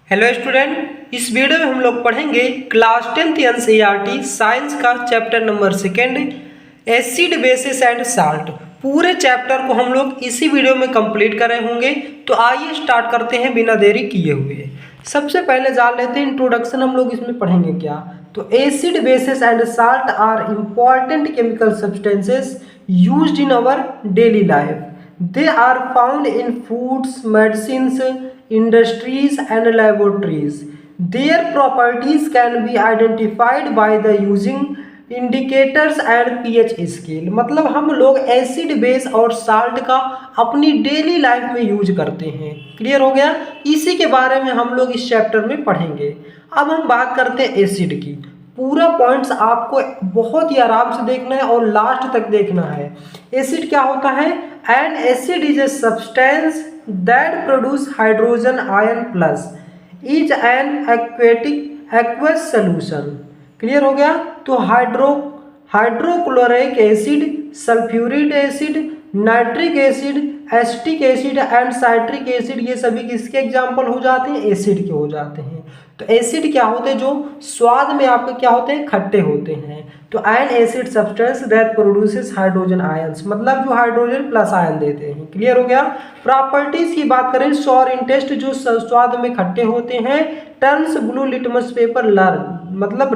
Hello student, इस video में हम लोग पढ़ेंगे क्लास 10th एनसीईआरटी साइंस का chapter number 2 acid bases and salt. पूरे चैप्टर को हम लोग इसी वीडियो में कंप्लीट कर रहे होंगे। तो आइए स्टार्ट करते हैं बिना देरी किए हुए। सबसे पहले जान लेते हैं इंट्रोडक्शन, हम लोग इसमें पढ़ेंगे क्या। तो acid bases and salt are important chemical substances used in our daily life. They are found in foods, medicines, industries and laboratories. Their properties can be identified by the using indicators and pH scale। मतलब हम लोग acid base और salt का अपनी daily life में use करते हैं। Clear हो गया। इसी के बारे में हम लोग इस चैप्टर में पढ़ेंगे। अब हम बात करते हैं एसिड की। पूरा पॉइंट्स आपको बहुत ही आराम से देखना है और लास्ट तक देखना है। एसिड क्या होता है? N acid is a substance that produce hydrogen ion plus is an aqueous solution. Clear हो गया। तो hydrochloric acid, sulphuric acid, nitric acid, acetic acid and citric acid, ये सभी किसके एग्जाम्पल हो जाते हैं? एसिड के हो जाते हैं। तो एसिड क्या होते हैं? जो स्वाद में आपके क्या होते हैं? खट्टे होते हैं। तो N acid substance that produces hydrogen ions, मतलब जो हाइड्रोजन प्लस आयन देते हैं। क्लियर हो गया। प्रॉपर्टीज की बात करें, सॉर इन टेस्ट जो स्वाद में खट्टे होते हैं। टर्न्स ब्लू लिटमस पेपर लर, मतलब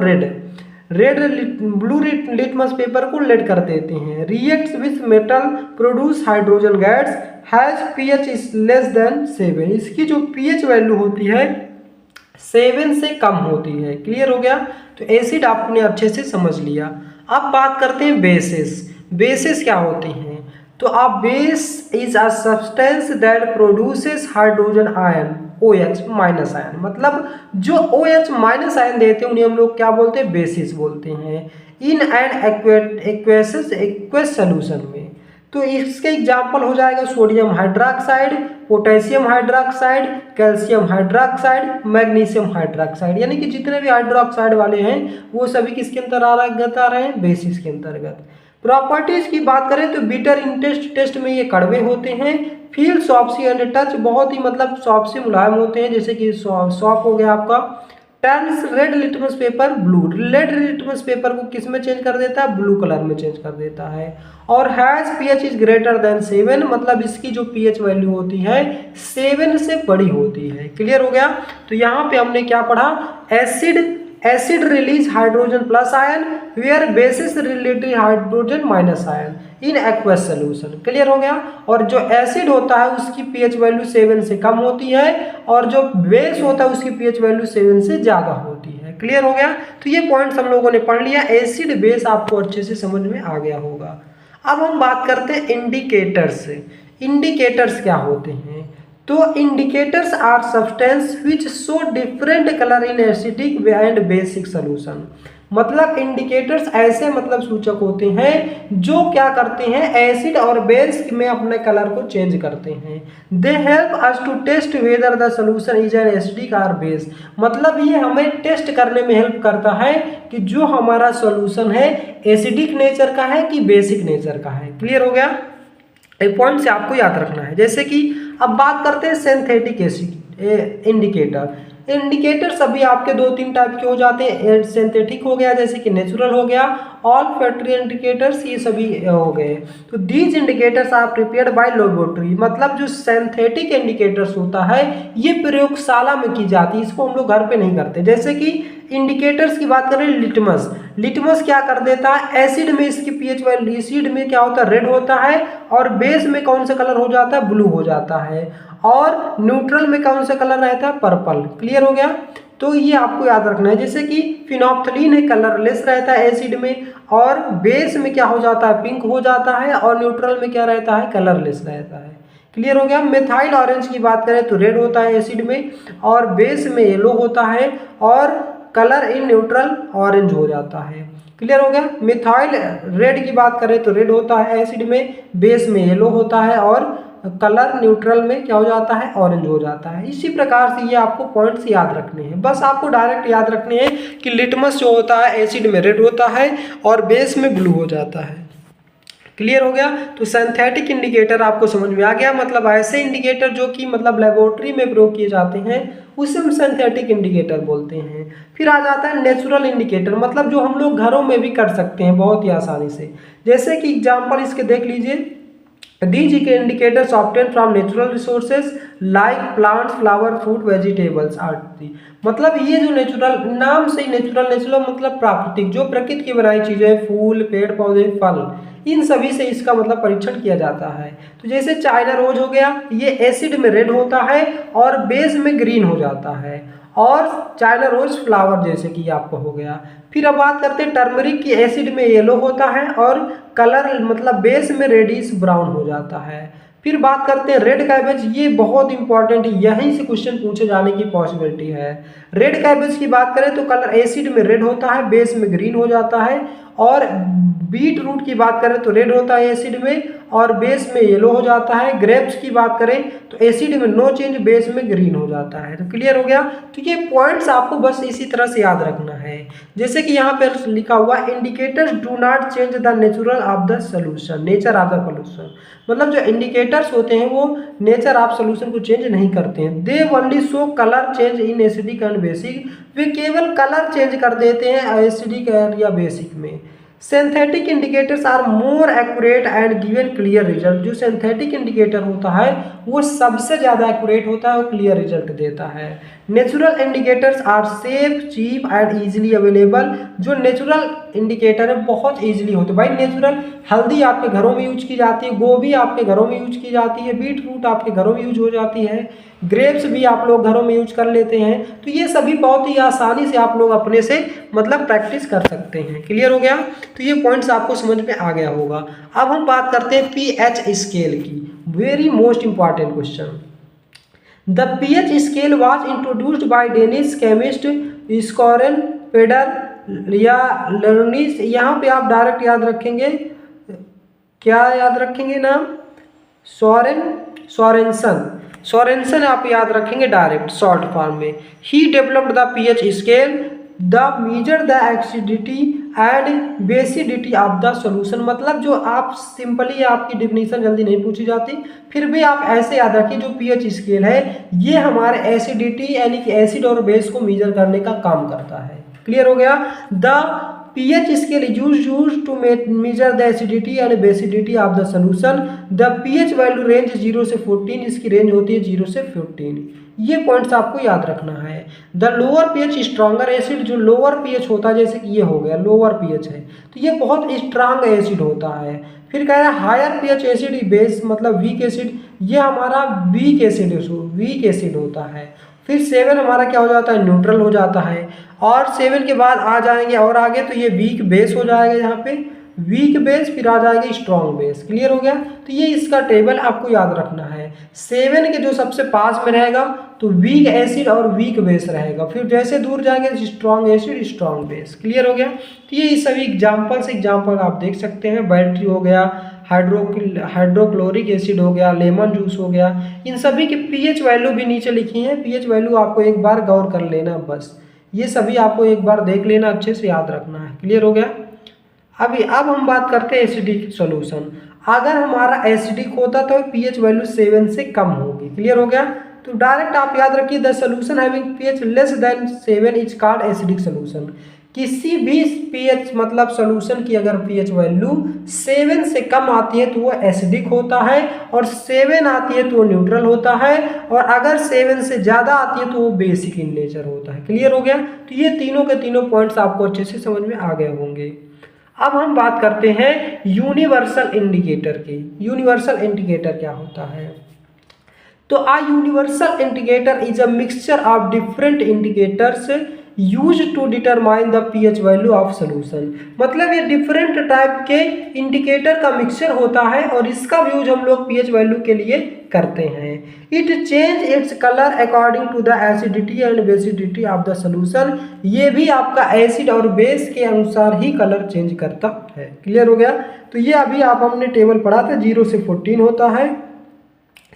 ब्लू लिटमस पेपर को रेड कर देते हैं। Reacts with metal produce hydrogen gas has pH is less than 7। इसकी जो पीएच वैल्यू होती है 7 से कम होती है। क्लियर हो गया। तो एसिड आपने अच्छे से समझ लिया। अब बात करते हैं बेसिस। बेसिस क्या होते हैं? तो a base is a substance that produces hydrogen ion OH minus ion, मतलब जो OH माइनस आयन देते हैं उन्हें हम लोग क्या बोलते हैं? बेसिस बोलते हैं। इन एन एक्वस सोल्यूशन में। तो इसके एग्जाम्पल हो जाएगा sodium hydroxide, potassium hydroxide, calcium hydroxide, magnesium hydroxide, यानी कि जितने भी हाइड्रोक्साइड वाले हैं वो सभी किसके अंतर्गत आ रहे हैं? बेसिस के अंतर्गत। प्रॉपर्टीज की बात करें तो बीटर इन टेस्ट में ये कड़वे होते हैं। फील सॉफ्टी एंड टच, बहुत ही मतलब सॉफ्ट से मुलायम होते हैं, जैसे कि सॉफ्ट हो गया आपका। Turns red litmus paper blue, red litmus paper को किस में चेंज कर देता है? ब्लू कलर में चेंज कर देता है। और has pH is greater than 7, मतलब इसकी जो पीएच वैल्यू होती है 7 से बड़ी होती है। क्लियर हो गया। तो यहाँ पे हमने क्या पढ़ा? Acid release hydrogen plus ion where bases relative hydrogen minus ion in aqueous solution. Clear हो गया। और जो एसिड होता है उसकी पीएच वैल्यू 7 से कम होती है और जो बेस होता है उसकी पीएच वैल्यू 7 से ज़्यादा होती है। क्लियर हो गया। तो ये पॉइंट्स हम लोगों ने पढ़ लिया। एसिड बेस आपको अच्छे से समझ में आ गया होगा। अब हम बात करते हैं इंडिकेटर्स। इंडिकेटर्स क्या होते हैं? तो indicators are substance which show different colour in acidic and basic solution. मतलब इंडिकेटर्स ऐसे मतलब सूचक होते हैं जो क्या करते हैं? एसिड और बेस में अपने कलर को चेंज करते हैं। They help us to test whether the solution is an acidic और बेस, मतलब ये हमें टेस्ट करने में हेल्प करता है कि जो हमारा सोल्यूशन है एसिडिक नेचर का है कि बेसिक नेचर का है। क्लियर हो गया। एक पॉइंट से आपको याद रखना है। जैसे कि अब बात करते हैं सिंथेटिक एसिड इंडिकेटर। इंडिकेटर सभी आपके 2-3 टाइप के हो जाते हैं। सिंथेटिक हो गया, जैसे कि नेचुरल हो गया, ऑल फैक्ट्री इंडिकेटर्स, ये सभी हो गए। तो these indicators are prepared by laboratory, मतलब जो सिंथेटिक इंडिकेटर्स होता है ये प्रयोगशाला में की जाती है, इसको हम लोग घर पे नहीं करते। जैसे कि इंडिकेटर्स की बात करें, लिटमस क्या कर देता है? एसिड में इसकी पीएच वैल्यू, एसिड में क्या होता है? रेड होता है, और बेस में कौन सा कलर हो जाता है? ब्लू हो जाता है, और न्यूट्रल में कौन सा कलर रहता है? पर्पल। क्लियर हो गया। तो ये आपको याद रखना है। जैसे कि फिनोप्थलीन है, कलरलेस रहता है एसिड में, और बेस में क्या हो जाता है? पिंक हो जाता है, और न्यूट्रल में क्या रहता है? कलरलेस रहता है। क्लियर हो गया। मिथाइल ऑरेंज की बात करें तो रेड होता है एसिड में, और बेस में येलो होता है, और कलर इन न्यूट्रल ऑरेंज हो जाता है। क्लियर हो गया। मिथाइल रेड की बात करें तो रेड होता है एसिड में, बेस में येलो होता है, और कलर न्यूट्रल में क्या हो जाता है? ऑरेंज हो जाता है। इसी प्रकार से ये आपको पॉइंट्स याद रखने हैं। बस आपको डायरेक्ट याद रखने हैं कि लिटमस जो होता है एसिड में रेड होता है और बेस में ब्लू हो जाता है। क्लियर हो गया। तो सिंथेटिक इंडिकेटर आपको समझ में आ गया, मतलब ऐसे इंडिकेटर जो कि मतलब लेबोरेटरी में प्रयोग किए जाते हैं उसे हम सिंथेटिक इंडिकेटर बोलते हैं। फिर आ जाता है नेचुरल इंडिकेटर, मतलब जो हम लोग घरों में भी कर सकते हैं बहुत ही आसानी से। जैसे कि एग्जाम्पल इसके देख लीजिए, these indicators obtained from natural resources like plants, flower, fruit, vegetables आदि। मतलब ये जो नेचुरल, नाम से नेचुरल मतलब प्राकृतिक, जो प्रकृति की बनाई चीजें, फूल, पेड़ पौधे, फल, इन सभी से इसका मतलब परीक्षण किया जाता है। तो जैसे चाइना रोज हो गया, ये एसिड में रेड होता है और बेस में ग्रीन हो जाता है, और चाइना रोज फ्लावर जैसे कि आपको हो गया। फिर अब बात करते हैं टर्मरिक की, एसिड में येलो होता है और कलर मतलब बेस में रेडिश ब्राउन हो जाता है। फिर बात करते हैं रेड कैबेज, ये बहुत इंपॉर्टेंट है, यहीं से क्वेश्चन पूछे जाने की पॉसिबिलिटी है। रेड कैबेज की बात करें तो कलर एसिड में रेड होता है, बेस में ग्रीन हो जाता है। और बीट रूट की बात करें तो रेड होता है एसिड में और बेस में येलो हो जाता है। ग्रेप्स की बात करें तो एसिड में नो चेंज, बेस में ग्रीन हो जाता है। तो क्लियर हो गया। तो ये पॉइंट्स आपको बस इसी तरह से याद रखना है। जैसे कि यहाँ पर लिखा हुआ indicators do not change the natural of the solution, nature of the solution, मतलब जो इंडिकेटर्स होते हैं वो नेचर ऑफ सोल्यूशन को चेंज नहीं करते हैं। They only show colour change in acidic and basic, वे केवल कलर चेंज कर देते हैं एसिडिक या बेसिक में। Synthetic indicators are more accurate and given clear result, जो सिंथेटिक इंडिकेटर होता है वो सबसे ज़्यादा एक्यूरेट होता है और क्लियर रिजल्ट देता है। Natural indicators are safe, cheap and easily available, जो नेचुरल इंडिकेटर है बहुत इजीली होते हैं। भाई नेचुरल हल्दी आपके घरों में यूज की जाती है, गोभी आपके घरों में यूज की जाती है, बीट रूट आपके घरों में यूज हो जाती है, ग्रेप्स भी आप लोग घरों में यूज कर लेते हैं। तो ये सभी बहुत ही आसानी से आप लोग अपने से मतलब प्रैक्टिस कर सकते हैं। क्लियर हो गया। तो ये पॉइंट्स आपको समझ में आ गया होगा। अब हम बात करते हैं पीएच स्केल की, very most important question. The pH scale was introduced by Danish chemist Soren Peder या लर्निस। यहाँ पे आप डायरेक्ट याद रखेंगे, क्या याद रखेंगे नाम, सोरेंसन आप याद रखेंगे डायरेक्ट शॉर्ट फॉर्म में। He developed the pH scale the measure the acidity and basicity of the solution, मतलब जो आप सिंपली आपकी डिफिनीशन जल्दी नहीं पूछी जाती, फिर भी आप ऐसे याद रखिए जो पीएच स्केल है ये हमारे एसिडिटी यानी कि एसिड और बेस को मेजर करने का काम करता है। क्लियर हो गया। The pH scale is used to measure the acidity and basicity of the solution. The pH value range 0 से 14, इसकी रेंज होती है 0 से 15। ये पॉइंट्स आपको याद रखना है। The lower pH stronger acid, जो लोअर पीएच होता है जैसे कि ये हो गया लोअर पीएच है तो ये बहुत स्ट्रांग एसिड होता है। फिर कह रहा है हायर पीएच एसिड बेस मतलब वीक एसिड, ये हमारा वीक एसिड होता है। फिर 7 हमारा क्या हो जाता है, न्यूट्रल हो जाता है। और 7 के बाद आ जाएंगे और आगे तो ये वीक बेस हो जाएगा, यहाँ पे वीक बेस, फिर आ जाएगा स्ट्रॉन्ग बेस। क्लियर हो गया। तो ये इसका टेबल आपको याद रखना है। 7 के जो सबसे पास में रहेगा तो वीक एसिड और वीक बेस रहेगा, फिर जैसे दूर जाएंगे strong acid strong base. Clear हो गया। तो ये सभी एग्जाम्पल आप देख सकते हैं। बैटरी हो गया, हाइड्रोक्लोरिक एसिड हो गया, लेमन जूस हो गया, इन सभी की पीएच वैल्यू भी नीचे लिखी है। पीएच वैल्यू आपको एक बार गौर कर लेना, बस ये सभी आपको एक बार देख लेना, अच्छे से याद रखना है। क्लियर हो गया। अब हम बात करते हैं एसिडिक सॉल्यूशन। अगर हमारा एसिडिक होता तो पीएच वैल्यू 7 से कम होगी। क्लियर हो गया। तो डायरेक्ट आप याद रखिए the solution having pH less than 7 is called acidic solution. किसी भी पीएच मतलब सॉल्यूशन की अगर पीएच वैल्यू 7 से कम आती है तो वो एसिडिक होता है, और 7 आती है तो वो न्यूट्रल होता है, और अगर 7 से ज़्यादा आती है तो वो बेसिक इन नेचर होता है। क्लियर हो गया। तो ये तीनों के तीनों पॉइंट्स आपको अच्छे से समझ में आ गए होंगे। अब हम बात करते हैं यूनिवर्सल इंडिकेटर की। यूनिवर्सल इंडिकेटर क्या होता है? तो uh universal indicator is a mixture of different indicators used to determine the pH value of solution. मतलब ये डिफरेंट टाइप के इंडिकेटर का मिक्सचर होता है और इसका यूज हम लोग पीएच वैल्यू के लिए करते हैं। It change its colour according to the acidity and basicity of the solution. ये भी आपका एसिड और बेस के अनुसार ही कलर चेंज करता है। क्लियर हो गया। तो ये अभी आप हमने टेबल पढ़ा था, 0 से 14 होता है,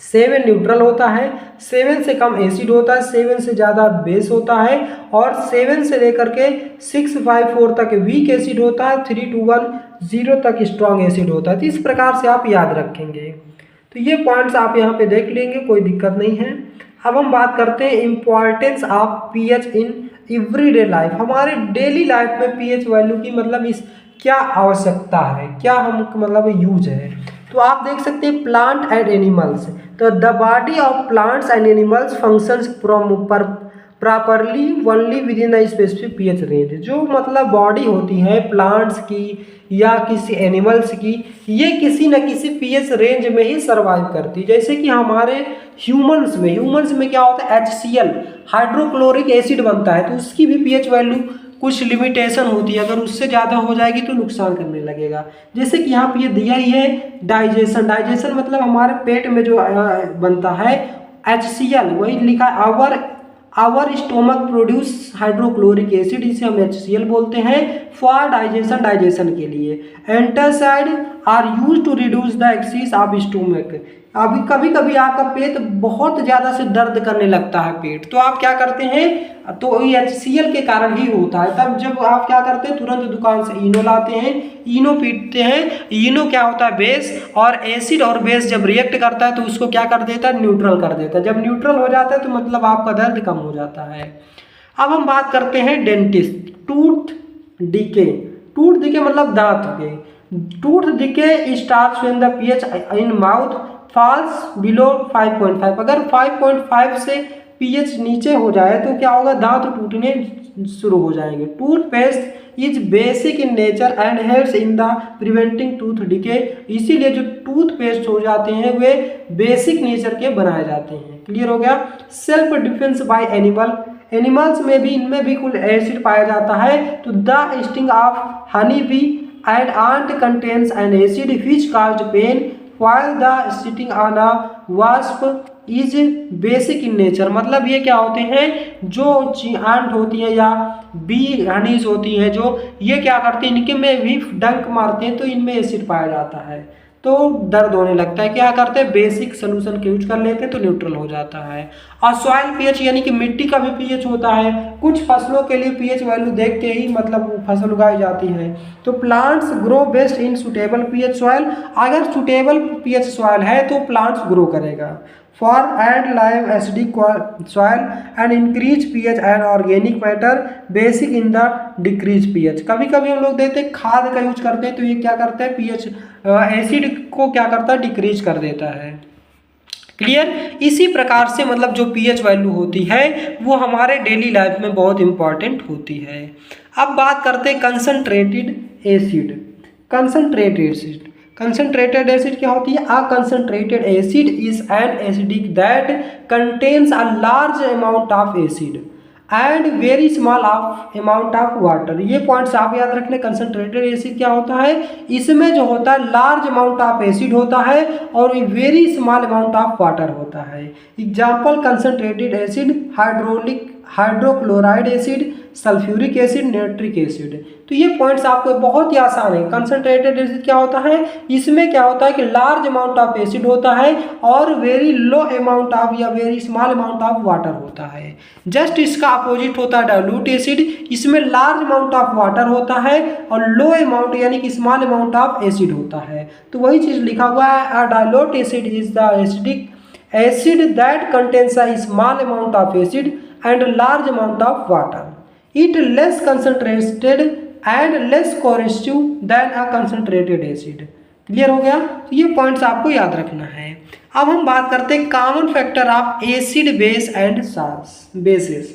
7 न्यूट्रल होता है, 7 से कम एसिड होता है, 7 से ज़्यादा बेस होता है, और 7 से लेकर के 654 तक वीक एसिड होता है, 3 to 1 0 तक स्ट्रॉन्ग एसिड होता है। तो इस प्रकार से आप याद रखेंगे। तो ये पॉइंट्स आप यहाँ पे देख लेंगे, कोई दिक्कत नहीं है। अब हम बात करते हैं importance of pH in everyday life. हमारे डेली लाइफ में पीएच वैल्यू की मतलब इस क्या आवश्यकता है, क्या हम मतलब यूज है। तो आप देख सकते हैं प्लांट एंड एनिमल्स, तो the body of plants and animals functions properly only with in the specific pH range. जो मतलब बॉडी होती है प्लांट्स की या किसी एनिमल्स की, ये किसी न किसी पीएच रेंज में ही सर्वाइव करती है। जैसे कि हमारे ह्यूमंस में क्या होता है, HCl हाइड्रोक्लोरिक एसिड बनता है, तो उसकी भी पीएच वैल्यू कुछ लिमिटेशन होती है, अगर उससे ज़्यादा हो जाएगी तो नुकसान करने लगेगा। जैसे कि यहाँ पे ये दिया ही है डाइजेशन मतलब हमारे पेट में जो बनता है HCl, वही लिखा our stomach produce hydrochloric acid, इसे हम HCl बोलते हैं फॉर डाइजेशन के लिए। Antacid are use to reduce the excess of stomach. अभी कभी कभी आपका पेट बहुत ज़्यादा से दर्द करने लगता है पेट, तो आप क्या करते हैं, तो ये HCl के कारण ही होता है। तब जब आप क्या करते हैं, तुरंत दुकान से इनो लाते हैं, इनो पीते हैं। इनो क्या होता है, बेस, और एसिड और बेस जब रिएक्ट करता है तो उसको क्या कर देता है, न्यूट्रल कर देता है। जब न्यूट्रल हो जाता है तो मतलब आपका दर्द कम हो जाता है। अब हम बात करते हैं डेंटिस्ट, टूथ डिके मतलब दांत के। Tooth decay starts when the pH in mouth falls below 5.5। अगर 5.5 से पीएच नीचे हो जाए तो क्या होगा, दांत टूटने शुरू हो जाएंगे। Toothpaste is basic in nature and helps in the preventing tooth decay. इसीलिए जो टूथपेस्ट हो जाते हैं वे बेसिक नेचर के बनाए जाते हैं। क्लियर हो गया। सेल्फ डिफेंस बाय एनिमल्स में भी, इनमें भी कुल एसिड पाया जाता है। तो the sting of honey bee and ant contains an acid which caused pain while the sitting on a wasp is basic in nature। मतलब ये क्या होते हैं, जो आंट होती है या बी हनीज होती है, जो ये क्या करते हैं, इनके में भी डंक मारते हैं तो इनमें एसिड पाया जाता है, तो दर्द होने लगता है। क्या करते हैं, बेसिक सोल्यूशन के यूज कर लेते हैं तो न्यूट्रल हो जाता है। और सॉइल पीएच यानी कि मिट्टी का भी पीएच होता है। कुछ फसलों के लिए पीएच वैल्यू देख के ही मतलब फसल उगाई जाती है। तो plants grow best in suitable pH soil. अगर सुटेबल पीएच सॉइल है तो प्लांट्स ग्रो करेगा। For and live acidic soil and increase pH and organic matter basic in the decrease pH. कभी कभी हम लोग देखते हैं खाद का यूज करते हैं तो ये क्या करता है, पीएच एसिड को क्या करता है, डिक्रीज कर देता है। क्लियर। इसी प्रकार से मतलब जो पीएच वैल्यू होती है वो हमारे डेली लाइफ में बहुत इंपॉर्टेंट होती है। अब बात करते हैं कंसंट्रेटेड एसिड क्या होती है, a concentrated acid is an acidic that contains a large amount of acid and very small amount of water. ये पॉइंट्स आप याद रख लें। कंसंट्रेटेड एसिड क्या होता है, इसमें जो होता है लार्ज अमाउंट ऑफ एसिड होता है और very small amount of water होता है। Example concentrated acid hydrochloride acid, sulphuric acid, nitric acid. तो ये पॉइंट्स आपको बहुत ही आसान है। कंसंट्रेटेड एसिड क्या होता है, इसमें क्या होता है कि लार्ज अमाउंट ऑफ एसिड होता है और वेरी लो अमाउंट ऑफ या very small amount of water होता है। जस्ट इसका अपोजिट होता है डाइल्यूट एसिड, इसमें लार्ज अमाउंट ऑफ वाटर होता है और लो अमाउंट यानी कि स्मॉल अमाउंट ऑफ एसिड होता है। तो वही चीज़ लिखा हुआ है, अ dilute acid is the acidic acid that contains a small amount of acid and large amount of water. It less concentrated and less corrosive than a concentrated acid. Clear हो गया। तो ये पॉइंट्स आपको याद रखना है। अब हम बात करते हैं common factor of acid base and bases.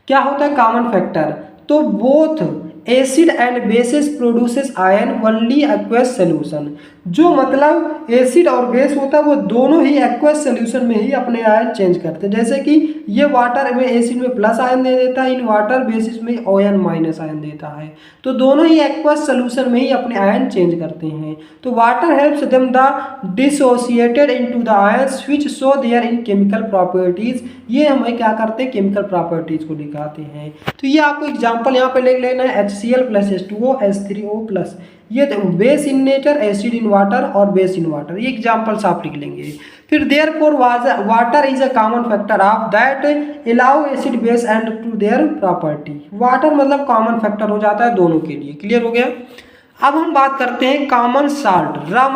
क्या होता है कॉमन फैक्टर, तो both acid and bases produces ion only aqueous solution. जो मतलब एसिड और बेस होता है वो दोनों ही एक्वस सोल्यूशन में ही अपने आयन चेंज करते हैं। जैसे कि ये वाटर में एसिड में प्लस आयन दे देता है, इन वाटर बेसिस में ON माइनस आयन देता है। तो दोनों ही एक्वस सोल्यूशन में ही अपने आयन चेंज करते हैं। तो water helps them the dissociated into the ions which show their in chemical properties. ये हमें क्या करते हैं, केमिकल प्रॉपर्टीज को दिखाते हैं। तो ये आपको एग्जांपल यहाँ पे ले लेना है, HCl + H2O H3O+। ये base in nature, acid in water और बेस इन वाटर। ये एग्जांपल्स आप लिख लेंगे। फिर therefore water is a common factor of that allow acid base and to their property. Water मतलब कॉमन फैक्टर हो जाता है दोनों के लिए। क्लियर हो गया। अब हम बात करते हैं common salt, raw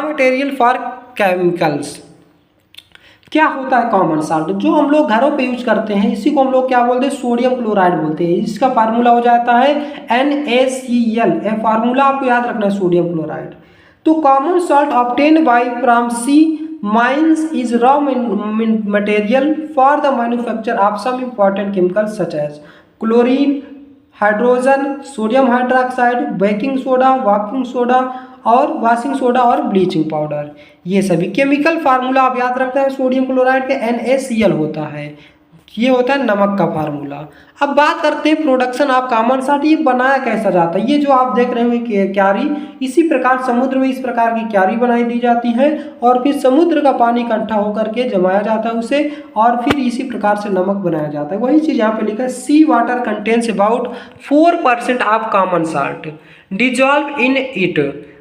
material for chemicals. क्या होता है कॉमन साल्ट? जो हम लोग घरों पे यूज करते हैं, इसी को हम लोग क्या बोलते हैं? सोडियम क्लोराइड बोलते हैं। इसका फार्मूला हो जाता है NaCl। ये फार्मूला आपको याद रखना है, सोडियम क्लोराइड। तो common salt obtained by from sea mines is raw material for the manufacture of some important chemicals such as chlorine, hydrogen, sodium hydroxide, baking soda, washing soda और bleaching powder. ये सभी chemical formula आप याद रखते हैं sodium chloride के NaCl होता है। ये होता है नमक का फार्मूला। अब बात करते हैं प्रोडक्शन ऑफ कॉमन साल्ट। ये बनाया कैसा जाता है? ये जो आप देख रहे हो क्यारी, इसी प्रकार समुद्र में इस प्रकार की क्यारी बनाई दी जाती है और फिर समुद्र का पानी इकट्ठा होकर के जमाया जाता है उसे, और फिर इसी प्रकार से नमक बनाया जाता है। वही चीज़ यहाँ पे लिखा है, sea water contains about 4% of common salt dissolve in it.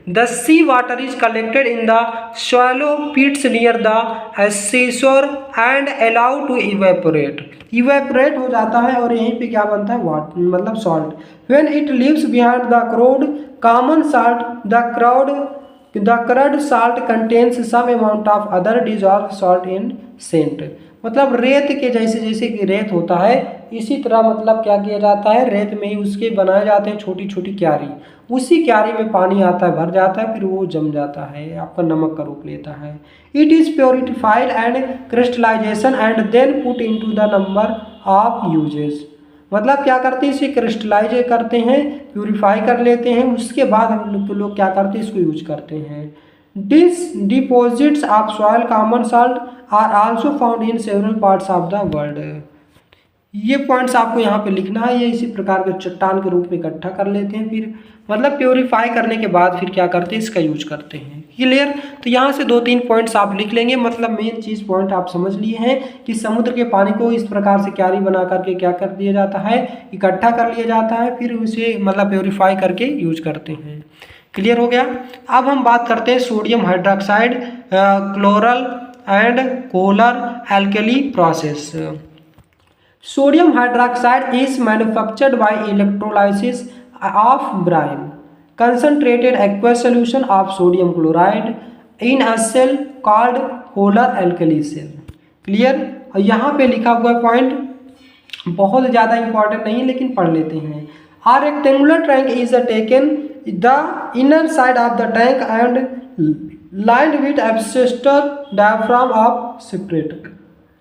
The sea water is collected in the shallow pits near the seashore and allowed to evaporate. Evaporate हो जाता है और यहीं पे क्या बनता है? वाटर, मतलब salt. When it leaves behind the crowd common salt, the crowd salt contains some amount of other dissolved salt in scent. मतलब रेत के जैसे कि रेत होता है, इसी तरह मतलब क्या किया जाता है? रेत में ही उसके बनाए जाते हैं छोटी छोटी क्यारी। उसी क्यारी में पानी आता है, भर जाता है, फिर वो जम जाता है, आपका नमक का रूप लेता है। It is purified and crystallization and then put into the number of uses. मतलब क्या करते हैं? इसे क्रिस्टलाइज करते हैं, प्योरीफाई कर लेते हैं, उसके बाद हम लोग क्या करते हैं? इसको यूज करते हैं। Deposits of soil common salt are also found in several parts of the world. ये पॉइंट्स आपको यहाँ पे लिखना है। ये इसी प्रकार के चट्टान के रूप में इकट्ठा कर लेते हैं, फिर मतलब प्योरीफाई करने के बाद फिर क्या करते हैं? इसका यूज करते हैं। क्लियर? तो यहाँ से 2-3 पॉइंट्स आप लिख लेंगे। मतलब मेन चीज़ पॉइंट आप समझ लिए हैं कि समुद्र के पानी को इस प्रकार से क्यारी बना करके क्या कर दिया जाता है? इकट्ठा कर लिया जाता है, फिर उसे मतलब प्योरीफाई करके यूज करते हैं। क्लियर हो गया? अब हम बात करते हैं sodium hydroxide chloral and chlor alkali process. Sodium hydroxide is manufactured by electrolysis of brine, concentrated aqueous solution of sodium chloride in a cell called Kohler alkali cell. Clear? और यहाँ पे लिखा हुआ पॉइंट बहुत ज़्यादा इंपॉर्टेंट नहीं है, लेकिन पढ़ लेते हैं। A rectangular tank is taken the inner side of the tank and lined with asbestos diaphragm of separator।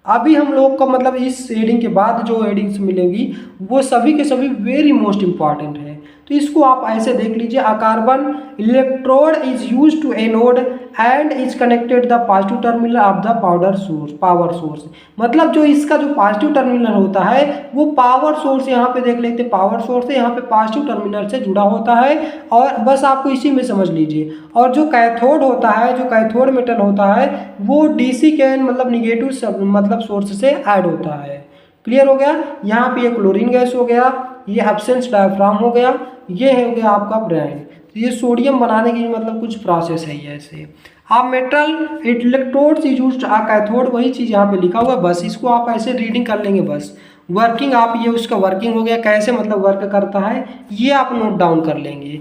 अभी हम लोग का मतलब इस हेडिंग के बाद जो हेडिंग्स मिलेंगी वो सभी के सभी वेरी मोस्ट इंपॉर्टेंट है। तो इसको आप ऐसे देख लीजिए, a carbon electrode is use to anode and is connected the positive terminal of the power source. मतलब जो इसका जो पॉजिटिव टर्मिनल होता है वो पावर सोर्स, यहाँ पे देख लेते पावर सोर्स है, यहाँ पे पॉजिटिव टर्मिनल से जुड़ा होता है, और बस आपको इसी में समझ लीजिए। और जो कैथोड होता है, जो कैथोड मेटल होता है, वो डीसी के मतलब निगेटिव मतलब सोर्स से ऐड होता है। क्लियर हो गया? यहाँ पे ये क्लोरीन गैस हो गया, ये एब्सेंस डायफ्राम हो गया, ये हो गया आपका ब्राइन। तो ये सोडियम बनाने की मतलब कुछ प्रोसेस है ये ऐसे। आप मेटल इलेक्ट्रोड्स यूज्ड आ कैथोड, वही चीज़ यहाँ पे लिखा हुआ है, बस इसको आप ऐसे रीडिंग कर लेंगे बस। वर्किंग आप ये उसका वर्किंग हो गया, कैसे मतलब वर्क करता है ये आप नोट डाउन कर लेंगे।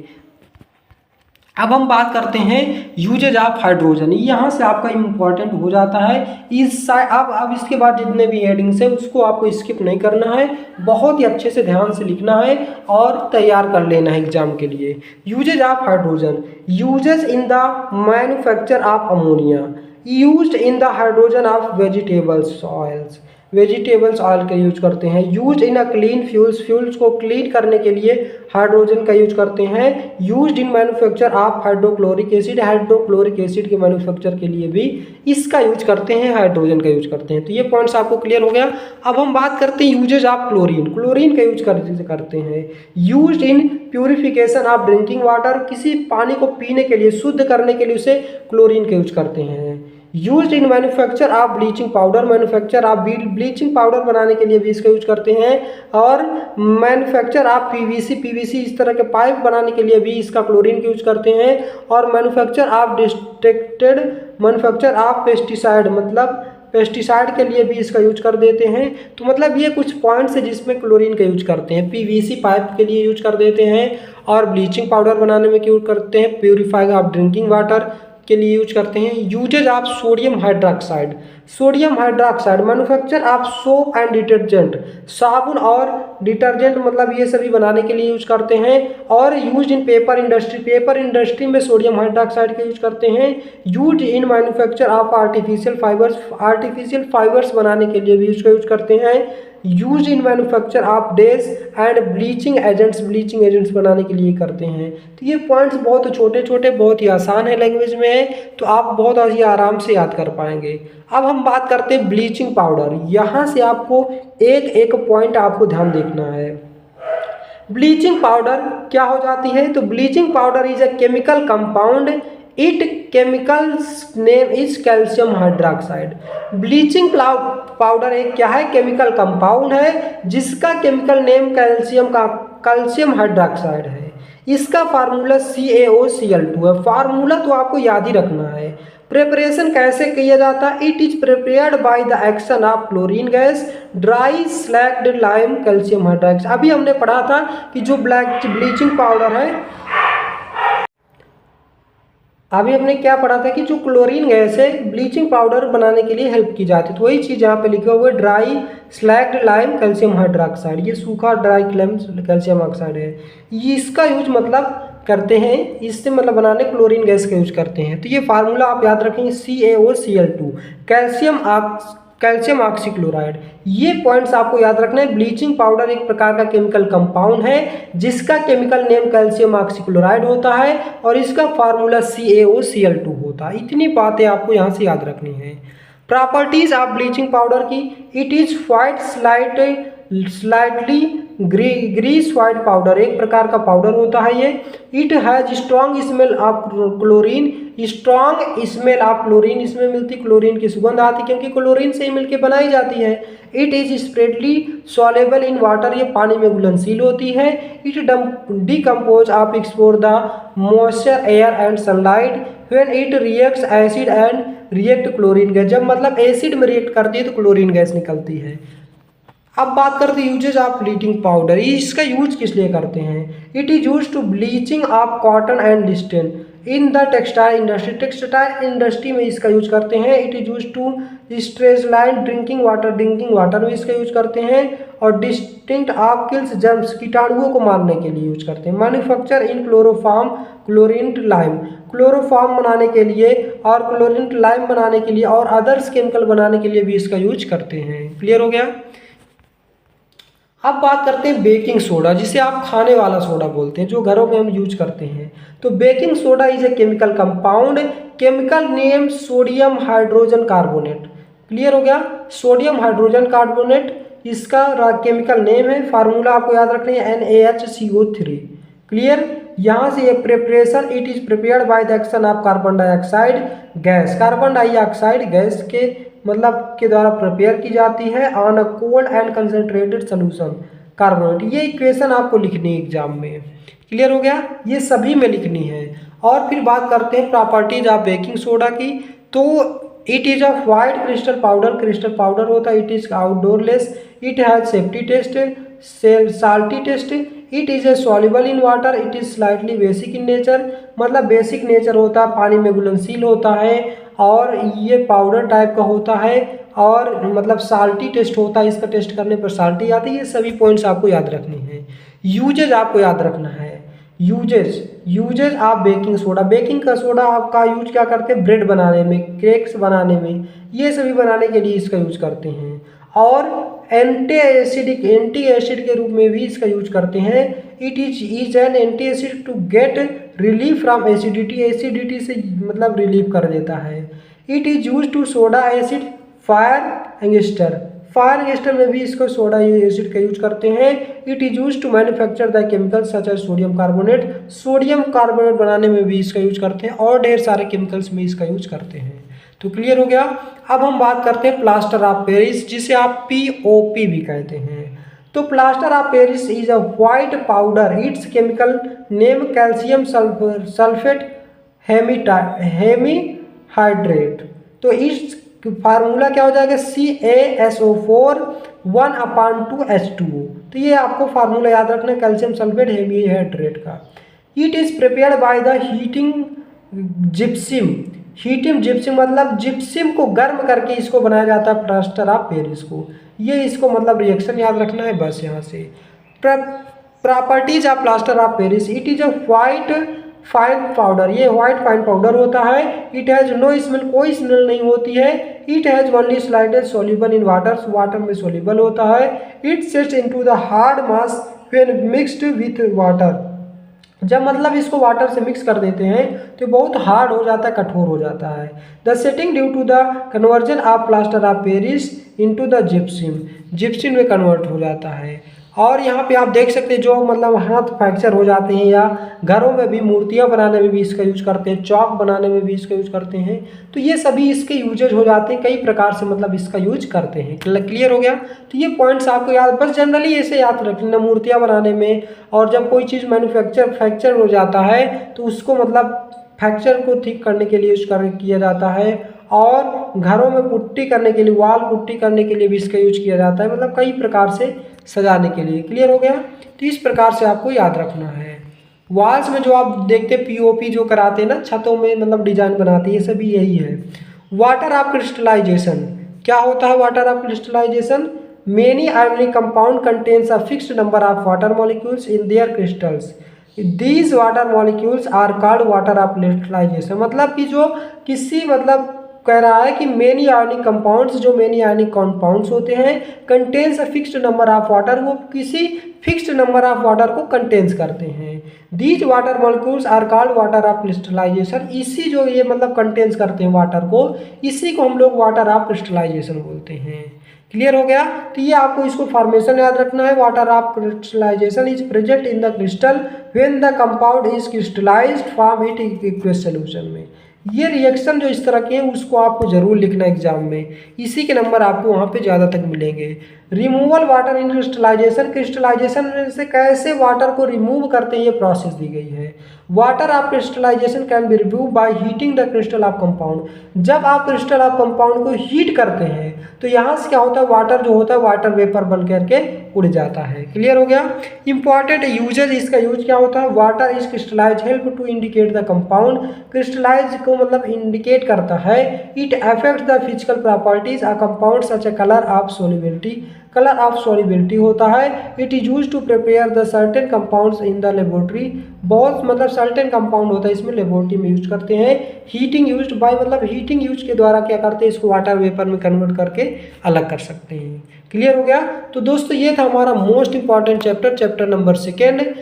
अब हम बात करते हैं यूजेज ऑफ हाइड्रोजन। यहाँ से आपका इम्पॉर्टेंट हो जाता है इस साइड। अब इसके बाद जितने भी हेडिंग्स है उसको आपको स्किप नहीं करना है, बहुत ही अच्छे से ध्यान से लिखना है और तैयार कर लेना है एग्जाम के लिए। Uses of hydrogen, uses in the manufacture of ammonia, used in the hydrogen of vegetables oils. Vegetables oil का यूज करते हैं। Used in a clean fuels को क्लीन करने के लिए हाइड्रोजन का यूज करते हैं। Used in manufacture of hydrochloric acid के मैन्युफैक्चर के लिए भी इसका यूज करते हैं, हाइड्रोजन का यूज करते हैं। तो ये पॉइंट्स आपको क्लियर हो गया। अब हम बात करते हैं यूजेज ऑफ क्लोरीन का यूज करते हैं। Used in purification of drinking water, किसी पानी को पीने के लिए, शुद्ध करने के लिए उसे क्लोरीन का यूज करते हैं। Used in manufacture of bleaching powder, manufacture of bleaching powder बनाने के लिए भी इसका यूज करते हैं। और मैन्युफैक्चर ऑफ पीवीसी इस तरह के पाइप बनाने के लिए भी इसका क्लोरीन का यूज करते हैं। और मैन्युफैक्चर ऑफ पेस्टिसाइड, मतलब पेस्टिसाइड के लिए भी इसका यूज कर देते हैं। तो मतलब ये कुछ पॉइंट्स है जिसमें क्लोरीन का यूज करते हैं। पीवीसी पाइप के लिए यूज कर देते हैं और ब्लीचिंग पाउडर बनाने में यूज करते हैं, प्यूरिफाइंग ऑफ ड्रिंकिंग वाटर के लिए यूज करते हैं। Usage of sodium hydroxide, sodium hydroxide manufacture of soap and detergent, साबुन और डिटर्जेंट मतलब ये सभी बनाने के लिए यूज करते हैं। और use in paper industry, paper industry में सोडियम हाइड्रोक्साइड का यूज करते हैं। Use in manufacture of artificial fibres, artificial fibres बनाने के लिए भी इसका यूज करते हैं। Use in manufacture of dyes and bleaching agents, bleaching agents बनाने के लिए करते हैं। तो ये पॉइंट्स बहुत छोटे छोटे, बहुत ही आसान है, लैंग्वेज में है, तो आप बहुत ही आराम से याद कर पाएंगे। अब हम बात करते हैं ब्लीचिंग पाउडर। यहाँ से आपको एक एक पॉइंट आपको ध्यान देखना है। ब्लीचिंग पाउडर क्या हो जाती है? तो bleaching powder is a chemical compound, it chemicals name is calcium hydroxide. Bleaching powder एक क्या है? केमिकल कंपाउंड है जिसका केमिकल नेम कैल्शियम हाइड्रोक्साइड है। इसका फार्मूला CaOCl2 है। फार्मूला तो आपको याद ही रखना है। प्रिपरेशन कैसे किया जाता है? It is prepared by the action of chlorine gas, dry slaked lime, calcium hydroxide. अभी हमने पढ़ा था कि जो ब्लीचिंग पाउडर है, अभी हमने क्या पढ़ा था कि जो क्लोरीन गैस है ब्लीचिंग पाउडर बनाने के लिए हेल्प की जाती है। तो वही चीज़ यहाँ पे लिखा हुआ है, dry slaked lime calcium hydroxide. ये सूखा ड्राई कैल्शियम ऑक्साइड है। ये इसका यूज मतलब करते हैं, इससे मतलब बनाने क्लोरीन गैस का यूज करते हैं। तो ये फार्मूला आप याद रखेंगे, CaOCl2, कैल्शियम ऑक्सीक्लोराइड। ये पॉइंट्स आपको याद रखना है। ब्लीचिंग पाउडर एक प्रकार का केमिकल कंपाउंड है जिसका केमिकल नेम कैल्शियम ऑक्सीक्लोराइड होता है और इसका फार्मूला CaOCl2 होता है। इतनी बातें आपको यहाँ से याद रखनी है। प्रॉपर्टीज ऑफ ब्लीचिंग पाउडर की, it is white slightly grease white powder, एक प्रकार का पाउडर होता है ये। It has strong smell of chlorine, strong smell of chlorine, इसमें मिलती क्लोरीन की सुगंध आती क्योंकि क्लोरीन से ही मिलकर बनाई जाती है। It is sparingly soluble in water, ये पानी में घुलनशील होती है। It decompose of exposure the moisture air and sunlight when it reacts acid and react chlorine gas, जब मतलब एसिड में रिएक्ट करती है तो क्लोरीन गैस निकलती है। अब बात करते हैं यूजेज ऑफ ब्लीचिंग पाउडर। इसका यूज किस लिए करते हैं? It is use to bleaching of cotton and linen in the textile industry, textile industry में इसका यूज करते हैं। It is use to sterilise drinking water में इसका यूज करते हैं। और डिस्टिंक्ट ऑफ किल्स जर्म्स, कीटाणुओं को मारने के लिए यूज करते हैं। Manufacture in chloroform chlorine lime, chloroform बनाने के लिए और क्लोरिन लाइम बनाने के लिए और अदर्स केमिकल बनाने के लिए भी इसका यूज करते हैं। क्लियर हो गया? अब बात करते हैं बेकिंग सोडा, जिसे आप खाने वाला सोडा बोलते हैं, जो घरों में हम यूज करते हैं। तो baking soda is a chemical compound, chemical name sodium hydrogen carbonate. Clear हो गया? सोडियम हाइड्रोजन कार्बोनेट इसका केमिकल नेम है। फार्मूला आपको याद रखना है, NaHCO3। क्लियर? यहाँ से ये preparation, it is prepared by the action of carbon dioxide gas, carbon dioxide gas के मतलब के द्वारा प्रिपेयर की जाती है on a cold and concentrated solution carbonate. ये इक्वेशन आपको लिखनी है एग्जाम में। क्लियर हो गया? ये सभी में लिखनी है। और फिर बात करते हैं प्रॉपर्टीज ऑफ बेकिंग सोडा की। तो it is a white crystal powder होता है। It is odourless, it has safety taste, salty taste, it is a soluble in water, it is slightly basic in nature, मतलब basic nature होता है, पानी में घुलनशील होता है और ये पाउडर टाइप का होता है और मतलब साल्टी टेस्ट होता है, इसका टेस्ट करने पर साल्टी आती है। ये सभी पॉइंट्स आपको याद रखने हैं। यूजेज आपको याद रखना है। Uses of baking soda, baking का सोडा आपका यूज क्या करते हैं? ब्रेड बनाने में, केक्स बनाने में, ये सभी बनाने के लिए इसका यूज करते हैं। और एंटी एसिड के रूप में भी इसका यूज करते हैं। It is an anti acid to get relief from acidity, acidity से मतलब रिलीफ कर देता है। It is use to soda acid fire एंगस्टर में भी इसको सोडा एसिड का यूज करते हैं। It is use to manufacture the chemicals such as sodium carbonate बनाने में भी इसका यूज करते हैं और ढेर सारे केमिकल्स में इसका यूज करते हैं। तो क्लियर हो गया? अब हम बात करते हैं प्लास्टर ऑफ पेरिस, जिसे आप POP भी कहते हैं। तो plaster of Paris is a white powder, it's chemical name calcium sulphate hemihydrate. तो इस कि फार्मूला क्या हो जाएगा CaSO4 1/2H2O। तो ये आपको फार्मूला याद रखना है कैल्शियम सल्फेट हेमीहाइड्रेट का। It is prepared by the heating gypsum. Heating gypsum मतलब जिप्सिम को गर्म करके इसको बनाया जाता है प्लास्टर ऑफ पेरिस को। ये इसको मतलब रिएक्शन याद रखना है बस यहाँ से। Properties of plaster of Paris, it is a white fine powder, ये व्हाइट फाइन पाउडर होता है। इट हैज नो स्मेल, कोई स्मेल नहीं होती है। It has only slided soluble in water, water में सोल्यूबल होता है। It sets into the hard mass when mixed with water, जब मतलब इसको वाटर से मिक्स कर देते हैं तो बहुत हार्ड हो जाता है, कठोर हो जाता है। The setting due to the conversion of plaster of Paris into the gypsum, gypsum में कन्वर्ट हो जाता है। और यहाँ पे आप देख सकते हैं जो मतलब हाथ फ्रैक्चर हो जाते हैं या घरों में भी मूर्तियाँ बनाने में भी इसका यूज करते हैं, चौक बनाने में भी इसका यूज करते हैं। तो ये सभी इसके यूजेज हो जाते हैं, कई प्रकार से मतलब इसका यूज करते हैं। क्लियर हो गया? तो ये पॉइंट्स आपको याद, बस जनरली ऐसे याद रखना मूर्तियाँ बनाने में। और जब कोई चीज़ फ्रैक्चर हो जाता है तो उसको मतलब फ्रैक्चर को ठीक करने के लिए किया जाता है। और घरों में पुट्टी करने के लिए, वॉल पुट्टी करने के लिए भी इसका यूज किया जाता है, मतलब कई प्रकार से सजाने के लिए। क्लियर हो गया? तो इस प्रकार से आपको याद रखना है। वॉल्स में जो आप देखते हैं पीओपी जो कराते हैं ना, छतों में मतलब डिजाइन बनाते हैं, ये सभी यही है। वाटर ऑफ क्रिस्टलाइजेशन, क्या होता है water of crystallization? Many ionic compound contains a fixed number of water molecules in their crystals, these water molecules are called water of crystallization. मतलब कि जो किसी मतलब कह रहा है कि मेनी आयोनिक कंपाउंड्स, जो मेनी आयोनिक कंपाउंड्स होते हैं, contains a fixed number of water, वो किसी फिक्स्ड नंबर ऑफ वाटर को कंटेन्स करते हैं। These water molecules are called water of crystallisation, इसी जो ये मतलब कंटेन्स करते हैं वाटर को, इसी को हम लोग वाटर ऑफ क्रिस्टलाइजेशन बोलते हैं। क्लियर हो गया? तो ये आपको इसको फॉर्मेशन याद रखना है। Water of crystallization is present in the crystal when the compound is crystallized from it aqueous solution में। ये रिएक्शन जो इस तरह के हैं उसको आपको जरूर लिखना एग्जाम में, इसी के नंबर आपको वहाँ पे ज़्यादा तक मिलेंगे। Removal water in crystallization, crystallization में से कैसे वाटर को रिमूव करते हैं ये प्रोसेस दी गई है। Water of crystallization can be remove by heating the crystal of compound, जब आप क्रिस्टल ऑफ कंपाउंड को हीट करते हैं तो यहाँ से क्या होता है, वाटर जो होता है वाटर वेपर बन करके उड़ जाता है। क्लियर हो गया? इंपॉर्टेंट यूजेज, इसका यूज क्या होता है? Water is crystallize help to indicate the compound, crystallize को मतलब इंडिकेट करता है। It affect the physical properties a compound such a colour of solubility, colour of solubility होता है। It is use to prepare the certain compounds in the laboratory, बहुत मतलब certain compound होता है इसमें लेबोरेटरी में यूज करते हैं। हीटिंग यूज बाय मतलब हीटिंग यूज के द्वारा क्या करते हैं, इसको वाटर वेपर में कन्वर्ट करके अलग कर सकते हैं। क्लियर हो गया? तो दोस्तों ये था हमारा most important chapter, chapter number 2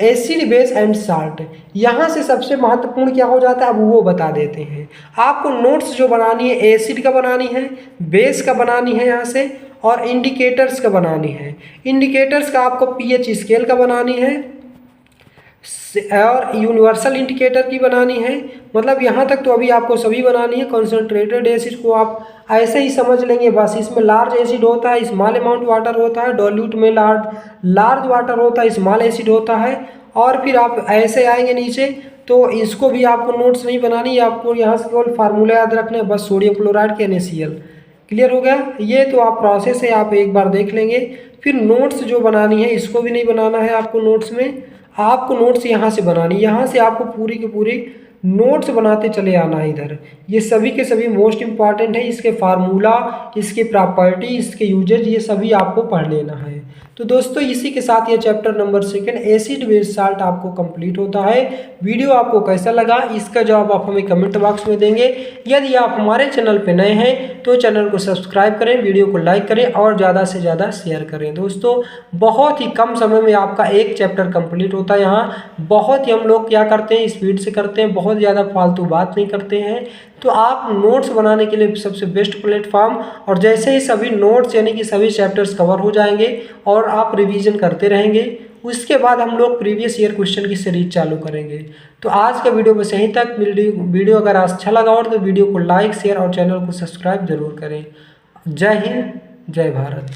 acid base and salt. यहाँ से सबसे महत्वपूर्ण क्या हो जाता है अब वो बता देते हैं। आपको नोट्स जो बनानी है एसिड का बनानी है, बेस का बनानी है यहाँ से, और इंडिकेटर्स का बनानी है। इंडिकेटर्स का आपको पीएच स्केल का बनानी है और यूनिवर्सल इंडिकेटर की बनानी है। मतलब यहाँ तक तो अभी आपको सभी बनानी है। कॉन्सेंट्रेटेड एसिड को आप ऐसे ही समझ लेंगे बस, इसमें लार्ज एसिड होता है, स्मॉल अमाउंट वाटर होता है, डोल्यूट में लार्ज वाटर होता है, स्मॉल एसिड होता है। और फिर आप ऐसे आएंगे नीचे तो इसको भी आपको नोट्स नहीं बनानी है, आपको यहाँ से केवल फार्मूला याद रखना है बस, सोडियम क्लोराइड के NaCl। क्लियर हो गया? ये तो आप प्रोसेस है, आप एक बार देख लेंगे। फिर नोट्स जो बनानी है इसको भी नहीं बनाना है आपको नोट्स में, आपको नोट्स यहाँ से बनानी, यहाँ से आपको पूरी की पूरी नोट्स बनाते चले आना है इधर। ये सभी के सभी मोस्ट इंपॉर्टेंट है, इसके फार्मूला, इसके प्रॉपर्टी, इसके यूजेज, ये सभी आपको पढ़ लेना है। तो दोस्तों इसी के साथ ये chapter number 2 acid base salt आपको कंप्लीट होता है। वीडियो आपको कैसा लगा इसका जवाब आप हमें कमेंट बॉक्स में देंगे। यदि आप हमारे चैनल पे नए हैं तो चैनल को सब्सक्राइब करें, वीडियो को लाइक करें और ज़्यादा से ज़्यादा शेयर करें। दोस्तों बहुत ही कम समय में आपका एक चैप्टर कंप्लीट होता है। यहाँ बहुत ही हम लोग क्या करते हैं, स्पीड से करते हैं, बहुत ज़्यादा फालतू बात नहीं करते हैं। तो आप नोट्स बनाने के लिए सबसे बेस्ट प्लेटफॉर्म, और जैसे ही सभी नोट्स यानी कि सभी चैप्टर्स कवर हो जाएंगे और आप रिवीजन करते रहेंगे, उसके बाद हम लोग प्रीवियस ईयर क्वेश्चन की सीरीज चालू करेंगे। तो आज का वीडियो बस यहीं तक। वीडियो अगर अच्छा लगा हो तो वीडियो को लाइक, शेयर और चैनल को सब्सक्राइब जरूर करें। जय हिंद, जय भारत।